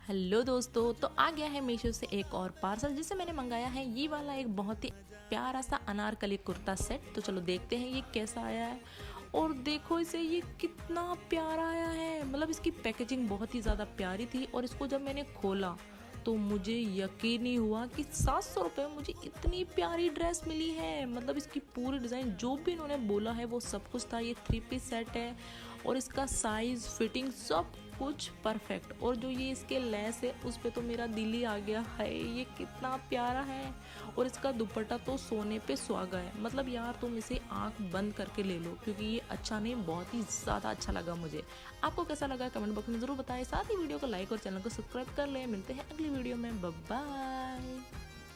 Hello दोस्तों, तो आ गया है मीशो से एक और पार्सल जिसे मैंने मंगाया है। ये वाला एक बहुत ही प्यारा सा अनारकली कुर्ता सेट। तो चलो देखते हैं ये कैसा आया है। और देखो इसे, ये कितना प्यारा आया है। मतलब इसकी पैकेजिंग बहुत ही ज़्यादा प्यारी थी और इसको जब मैंने खोला तो मुझे यकीन नहीं हुआ कि 700 रुपये में मुझे इतनी प्यारी ड्रेस मिली है। मतलब इसकी पूरी डिज़ाइन जो भी इन्होंने बोला है वो सब कुछ था। ये 3 पीस सेट है और इसका साइज़, फिटिंग सब कुछ परफेक्ट। और जो ये इसके लेस है उस पे तो मेरा दिल ही आ गया है। ये कितना प्यारा है। और इसका दुपट्टा तो सोने पे सुहागा है। मतलब यार तुम इसे आंख बंद करके ले लो, क्योंकि ये अच्छा नहीं, बहुत ही ज़्यादा अच्छा लगा मुझे। आपको कैसा लगा कमेंट बॉक्स में ज़रूर बताएं। साथ ही वीडियो को लाइक और चैनल को सब्सक्राइब कर लें। मिलते हैं अगली वीडियो में। Bye bye.